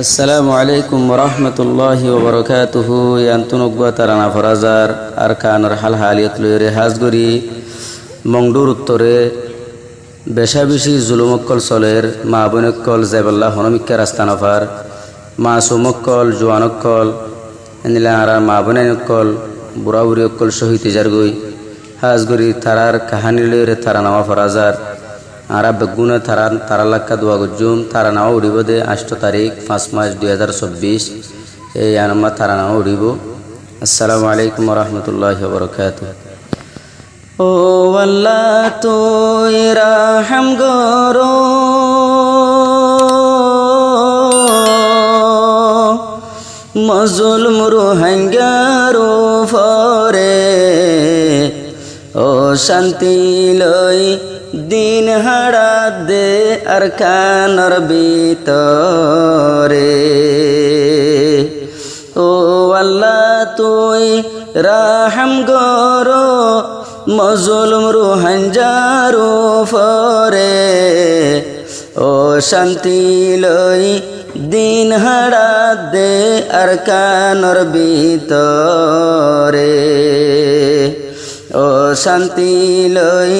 আসসালামু আলাইকুম ওরহমতুল্লাহি ওবরকাতুহু ইয়ান্তুনগ্বা তারানা ফরাজার আরকানর হাল হালিয়ত লইরে হাজগরি মংডুর উত্তরে বেশা বেশি জুলুমক্কল চলের মা বনক্কল জেবাল্লাহ হনমিক্কা রাস্তানফার মাসুমক্কল জোয়ানক্কল এনিলা আর মা বনাইনক্কল বুড়া বুড়িয়ক্কল শহীদ ইজারগই হাজগরি তারার কাহানি লইরে তারানামা ফরাজার আরা বেগুনে তারালাক্কা দোয়া গজ্জুম তারানাও উড়িব দে 8 তারিখ 5 মাস 2024 এই আনামা তারানাও উড়িব। আসসালামু আলাইকুম ওরহমতুল্লাহি ওবরকাতুহু। ও আল্লাহ তুই রাহম গরো মজলুম রোহিঙ্গারো ফরে ও শান্তি লই দিন হাড়া দে আরকানর ভিতরে। ও আল্লাহ তুই রাহম গরো মজলুম রোহিঙ্গারো ফরে ও শান্তি লই দিন হাড়া দে আরকানর ভিতরে। ও শান্তি লই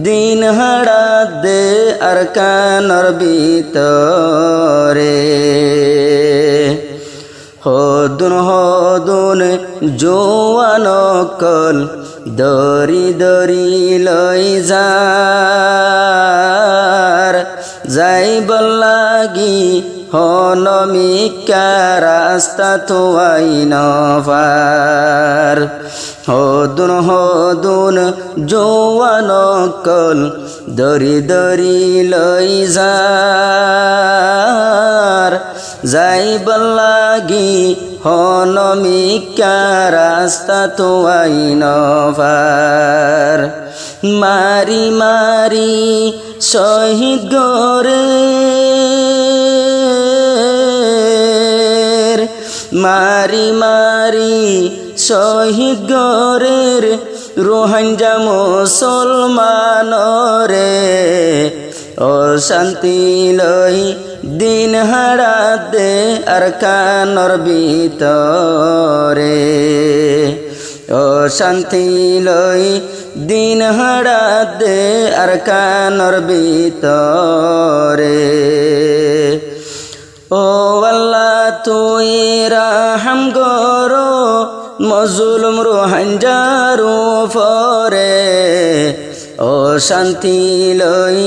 দিন হাড়া দে আরকানর ভিতরে। হদুন জোয়ানকল দরি দরি লই যাইব লাগি হনমিকা রাস্তা তোয়াই নফার। হদুন জোয়ানকল দরি দরি লই যাইব লাগি হনমিকা রাস্তা তোয়াই নফার। মারি মারি শহীদ গরে মারি মারি শহীদ গরের রোহিঙ্গা মুসলমানরে ও শান্তি লই দিন হাড়া দে আরকানর ভিতরে। ও শান্তি লই দিন হাড়া দে আরকানর ভিতরে। ও আল্লাহ তুই রাহম গরো মজলুম রোহিঙ্গারো ফরে ও শান্তি লই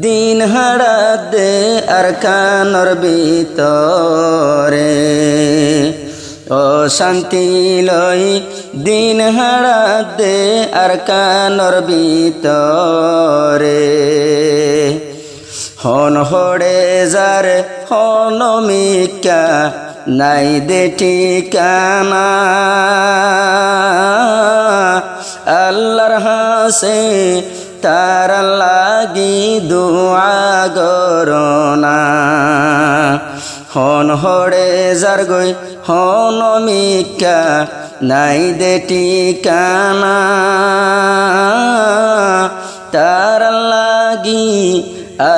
দিন হাড়া দে আরকানর ভিতরে। ও শান্তি লই দিন হাড়া দে আরকানর ভিতরে। হন হড়ে যার হনমিকা নাই দে ঠিকানা আল্লাহর হাসে তার লাগি দোয়া গরনা। হন হড়ে যার গই হনমিকা নাই দে ঠিকানা তার লাগি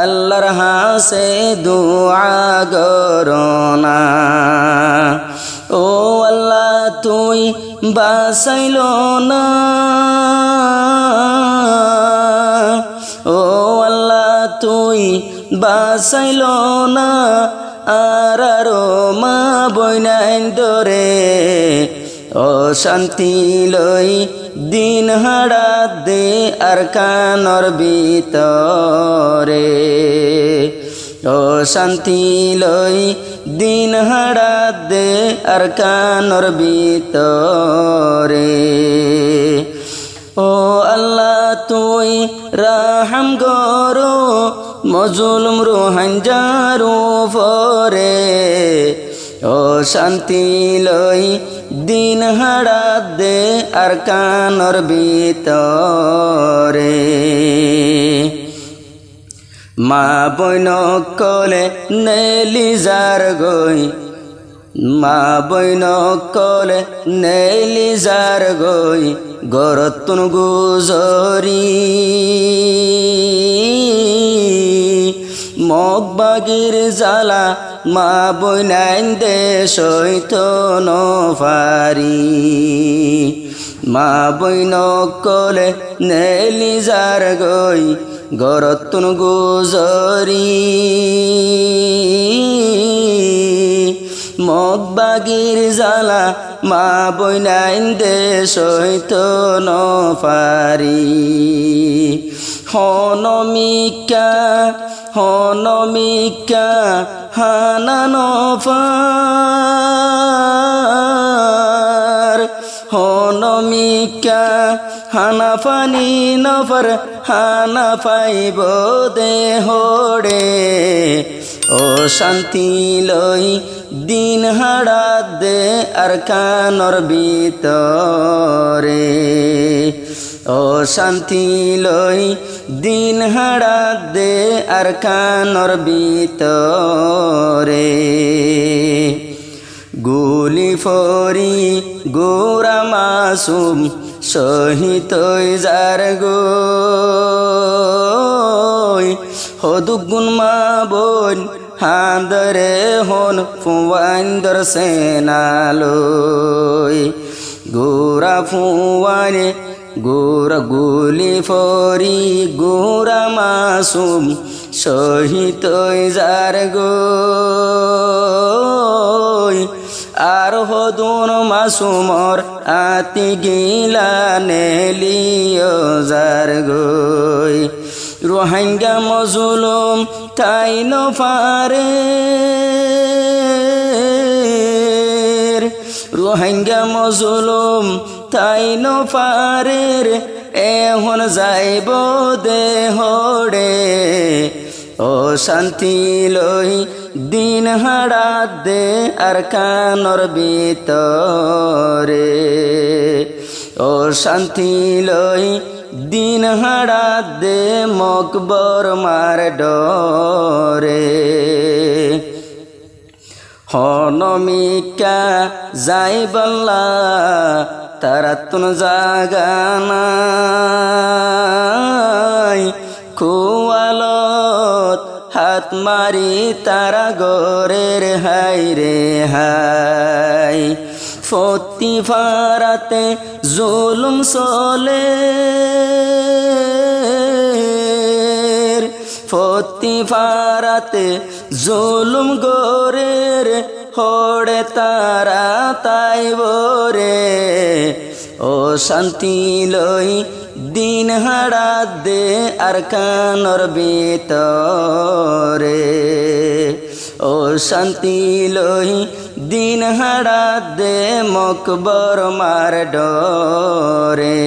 আল্লাহর হাসে দোয়া গরনা। ও আল্লাহ তুই বাসাইল না ও আল্লাহ তুই বাসাইল না আর মা বইনাইন দরে ও শান্তি লই দিন হাড়া দে আরকানর ভিতরে। ও শান্তি লই দিন হাড়া দে আরকানর ভিতরে। ও আল্লাহ তুই রাহম গরো মজলুম রোহিঙ্গারো ফরে ও শান্তি লই দিন হাড়া দে আরকানর ভিতরে। মা বইনকলে নেলিজার গই মা বইনকলে নেলিজার গই গরতুন গুজরি মগবাগির জ্বালা মা বইনাইন দেশ হইতো নফারি মা বইন কলে নেলি যার গই গরতুন গুজরি মগবাগির জ্বালা মা বইনাইন দেশ হইতো নফারি হনমিকা হানা নফার হনমিকা হানা ফানি নফর হানা পাইব দেহরে ও শান্তি লই দিন হাড়া দে আর কানর ভিতরে ও শান্তি লই দিন হাড়া দে আর কানর ভিতরে গুলি ফরি গোরা মাসুম শহীদ যার গই হদুগুন মা বোন হান্দরে হন ফুয়াইন্দর সেনালই গোরা ফুয়ানে গোরা গুলি ফরি গোরা মাসুম শহীদ যার গই আর হদুন মাসুমর আতি গিলা নেলিও যার গই রোহিঙ্গা মজলুম তাই নফারে রোহিঙ্গা মজলুম তাই নফারের এখন যাইব দেহরে ও শান্তি লই দিন হাড়া দে আর কানর ভিতরে ও শান্তি লই দিন হাড়া দে মকবর মার ডরে হনমিকা যাই বল্লা তারা তুন জাগানাই কুয়ালত হাত মারি তারা গোরের হাই রে হাই ফতি ফারাতে জুলুম চলে ফতি ফারাতে জুলুম গোরের হড়ে তারা তাই বরে ও শান্তি লই দিন হাড়া দে আর কানর ভিতরে ও শান্তি লই দিন হাড়া দে মকবর মার ডরে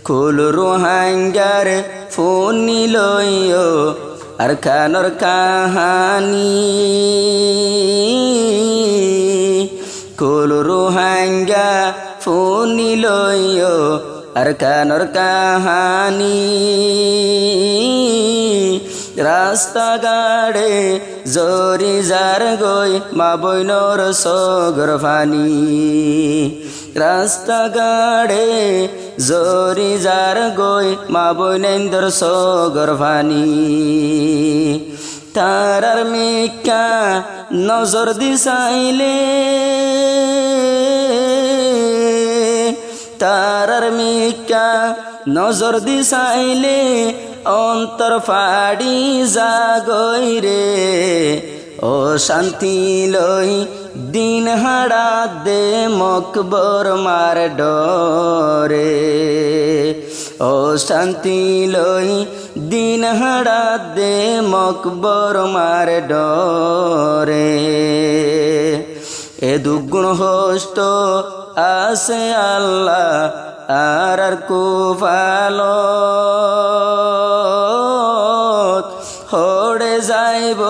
কুল রোহিঙ্গার ফোনি লইও আর কানর কাহানি কুল রোহিঙ্গা ফোনি লইও আর কানর কাহানি রাস্তা গাড়ে জরি যার গই মা বইনর সগর ফানি রাস্তা গাড়ে জরি যার গই মা বইনেন্দর সগর ফানি তারার মিকা নজর দিসাইলে তারার মিকা নজর দিসাইলে অন্তর ফাড়ি জাগই রে ও শান্তি লই দিন হাড়া দে মকবর মার ডরে ও শান্তি লই দিন হাড়া দে মকবর মার ডরে এ দুগুণ হস্ত আছে আল্লাহ আর কুফালো হড়ে যাইব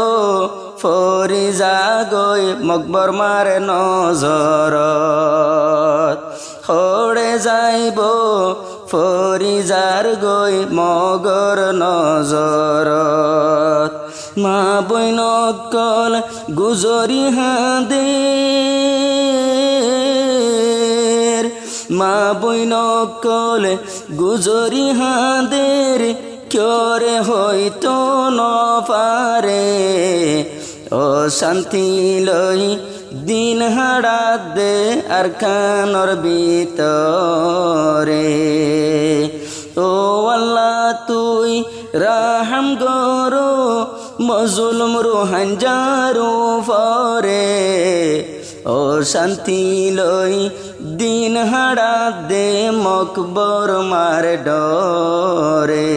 ফরি জাগই মকবর মারে নজরত হড়ে যাইব ফরি যার গই মগর নজরত মা বইন কল গুজরি হাঁদে মা বইন কল গুজরি হাঁদের ক্যরে হইতো নপারে ও শান্তি লই দিন হাড়া দে আর কানর ভিতরে ও আল্লাহ তুই রাহম গরো মজলুম রুহান জারু ফরে ও শান্তি লই দিন হাড়া দে মকবর মার ডরে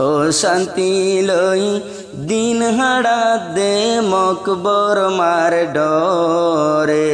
ও শান্তি লই দিন হাড়া দে মকবর মার ডরে